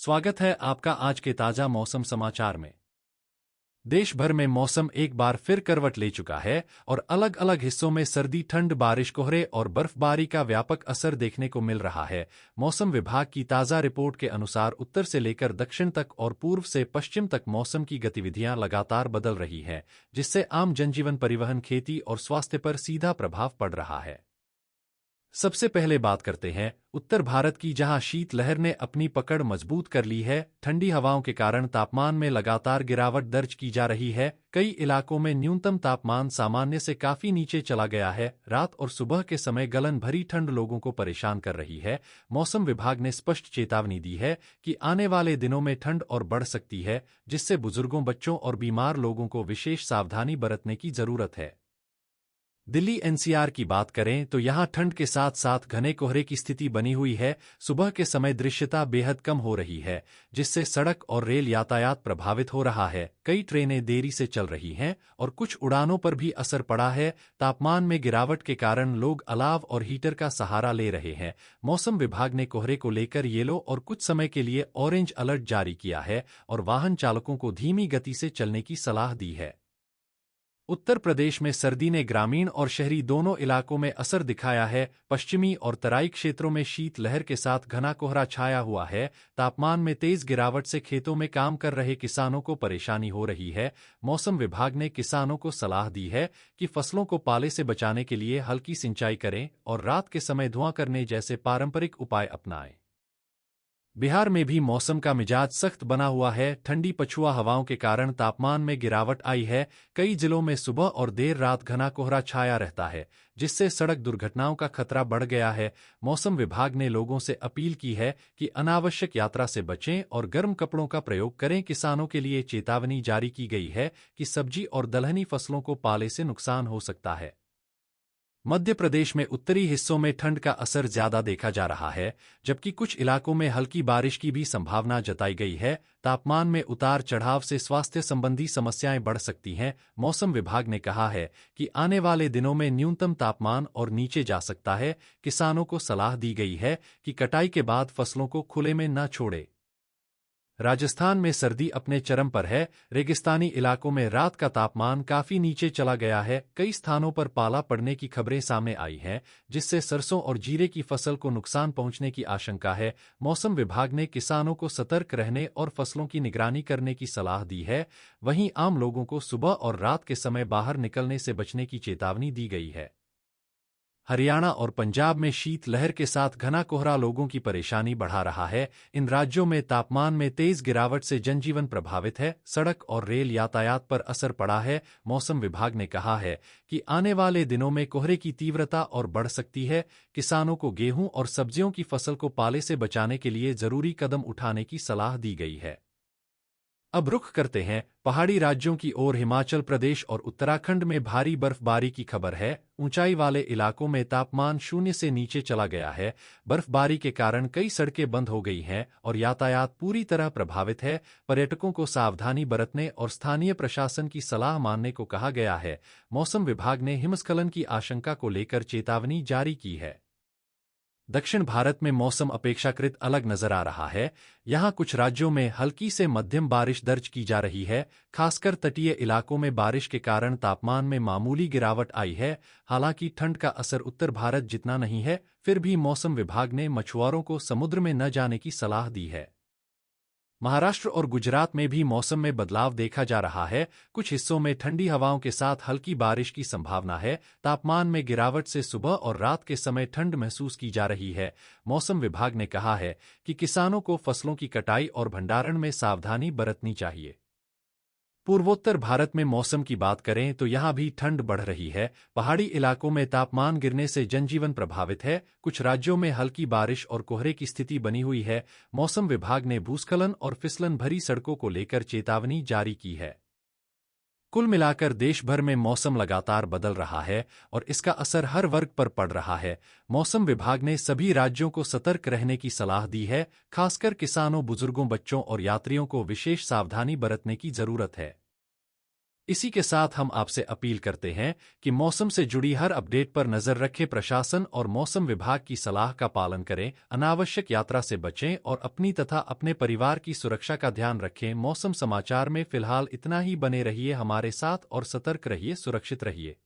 स्वागत है आपका आज के ताजा मौसम समाचार में। देश भर में मौसम एक बार फिर करवट ले चुका है और अलग अलग हिस्सों में सर्दी, ठंड, बारिश, कोहरे और बर्फबारी का व्यापक असर देखने को मिल रहा है। मौसम विभाग की ताजा रिपोर्ट के अनुसार उत्तर से लेकर दक्षिण तक और पूर्व से पश्चिम तक मौसम की गतिविधियां लगातार बदल रही हैं, जिससे आम जनजीवन, परिवहन, खेती और स्वास्थ्य पर सीधा प्रभाव पड़ रहा है। सबसे पहले बात करते हैं उत्तर भारत की, जहां शीतलहर ने अपनी पकड़ मजबूत कर ली है। ठंडी हवाओं के कारण तापमान में लगातार गिरावट दर्ज की जा रही है। कई इलाकों में न्यूनतम तापमान सामान्य से काफी नीचे चला गया है। रात और सुबह के समय गलन भरी ठंड लोगों को परेशान कर रही है। मौसम विभाग ने स्पष्ट चेतावनी दी है कि आने वाले दिनों में ठंड और बढ़ सकती है, जिससे बुजुर्गों, बच्चों और बीमार लोगों को विशेष सावधानी बरतने की जरूरत है। दिल्ली एनसीआर की बात करें तो यहां ठंड के साथ साथ घने कोहरे की स्थिति बनी हुई है। सुबह के समय दृश्यता बेहद कम हो रही है, जिससे सड़क और रेल यातायात प्रभावित हो रहा है। कई ट्रेनें देरी से चल रही हैं और कुछ उड़ानों पर भी असर पड़ा है। तापमान में गिरावट के कारण लोग अलाव और हीटर का सहारा ले रहे हैं। मौसम विभाग ने कोहरे को लेकर येलो और कुछ समय के लिए ऑरेंज अलर्ट जारी किया है और वाहन चालकों को धीमी गति से चलने की सलाह दी है। उत्तर प्रदेश में सर्दी ने ग्रामीण और शहरी दोनों इलाकों में असर दिखाया है। पश्चिमी और तराई क्षेत्रों में शीतलहर के साथ घना कोहरा छाया हुआ है। तापमान में तेज गिरावट से खेतों में काम कर रहे किसानों को परेशानी हो रही है। मौसम विभाग ने किसानों को सलाह दी है कि फसलों को पाले से बचाने के लिए हल्की सिंचाई करें और रात के समय धुआं करने जैसे पारंपरिक उपाय अपनाएं। बिहार में भी मौसम का मिजाज सख्त बना हुआ है। ठंडी पछुआ हवाओं के कारण तापमान में गिरावट आई है। कई जिलों में सुबह और देर रात घना कोहरा छाया रहता है, जिससे सड़क दुर्घटनाओं का खतरा बढ़ गया है। मौसम विभाग ने लोगों से अपील की है कि अनावश्यक यात्रा से बचें और गर्म कपड़ों का प्रयोग करें। किसानों के लिए चेतावनी जारी की गई है कि सब्जी और दलहनी फसलों को पाले से नुकसान हो सकता है। मध्य प्रदेश में उत्तरी हिस्सों में ठंड का असर ज्यादा देखा जा रहा है, जबकि कुछ इलाकों में हल्की बारिश की भी संभावना जताई गई है। तापमान में उतार चढ़ाव से स्वास्थ्य संबंधी समस्याएं बढ़ सकती हैं। मौसम विभाग ने कहा है कि आने वाले दिनों में न्यूनतम तापमान और नीचे जा सकता है। किसानों को सलाह दी गई है कि कटाई के बाद फसलों को खुले में न छोड़े। राजस्थान में सर्दी अपने चरम पर है। रेगिस्तानी इलाकों में रात का तापमान काफी नीचे चला गया है। कई स्थानों पर पाला पड़ने की खबरें सामने आई हैं, जिससे सरसों और जीरे की फसल को नुकसान पहुंचने की आशंका है। मौसम विभाग ने किसानों को सतर्क रहने और फसलों की निगरानी करने की सलाह दी है। वहीं आम लोगों को सुबह और रात के समय बाहर निकलने से बचने की चेतावनी दी गई है। हरियाणा और पंजाब में शीतलहर के साथ घना कोहरा लोगों की परेशानी बढ़ा रहा है। इन राज्यों में तापमान में तेज गिरावट से जनजीवन प्रभावित है। सड़क और रेल यातायात पर असर पड़ा है। मौसम विभाग ने कहा है कि आने वाले दिनों में कोहरे की तीव्रता और बढ़ सकती है। किसानों को गेहूं और सब्जियों की फसल को पाले से बचाने के लिए जरूरी कदम उठाने की सलाह दी गई है। अब रुख करते हैं पहाड़ी राज्यों की ओर। हिमाचल प्रदेश और उत्तराखंड में भारी बर्फबारी की खबर है। ऊंचाई वाले इलाकों में तापमान शून्य से नीचे चला गया है। बर्फबारी के कारण कई सड़कें बंद हो गई हैं और यातायात पूरी तरह प्रभावित है। पर्यटकों को सावधानी बरतने और स्थानीय प्रशासन की सलाह मानने को कहा गया है। मौसम विभाग ने हिमस्खलन की आशंका को लेकर चेतावनी जारी की है। दक्षिण भारत में मौसम अपेक्षाकृत अलग नजर आ रहा है। यहां कुछ राज्यों में हल्की से मध्यम बारिश दर्ज की जा रही है। खासकर तटीय इलाकों में बारिश के कारण तापमान में मामूली गिरावट आई है। हालांकि ठंड का असर उत्तर भारत जितना नहीं है, फिर भी मौसम विभाग ने मछुआरों को समुद्र में न जाने की सलाह दी है। महाराष्ट्र और गुजरात में भी मौसम में बदलाव देखा जा रहा है। कुछ हिस्सों में ठंडी हवाओं के साथ हल्की बारिश की संभावना है। तापमान में गिरावट से सुबह और रात के समय ठंड महसूस की जा रही है। मौसम विभाग ने कहा है कि किसानों को फसलों की कटाई और भंडारण में सावधानी बरतनी चाहिए। पूर्वोत्तर भारत में मौसम की बात करें तो यहां भी ठंड बढ़ रही है। पहाड़ी इलाकों में तापमान गिरने से जनजीवन प्रभावित है। कुछ राज्यों में हल्की बारिश और कोहरे की स्थिति बनी हुई है। मौसम विभाग ने भूस्खलन और फिसलन भरी सड़कों को लेकर चेतावनी जारी की है। कुल मिलाकर देश भर में मौसम लगातार बदल रहा है और इसका असर हर वर्ग पर पड़ रहा है। मौसम विभाग ने सभी राज्यों को सतर्क रहने की सलाह दी है। खासकर किसानों, बुजुर्गों, बच्चों और यात्रियों को विशेष सावधानी बरतने की जरूरत है। इसी के साथ हम आपसे अपील करते हैं कि मौसम से जुड़ी हर अपडेट पर नजर रखें, प्रशासन और मौसम विभाग की सलाह का पालन करें, अनावश्यक यात्रा से बचें और अपनी तथा अपने परिवार की सुरक्षा का ध्यान रखें। मौसम समाचार में फिलहाल इतना ही। बने रहिए हमारे साथ और सतर्क रहिए, सुरक्षित रहिए।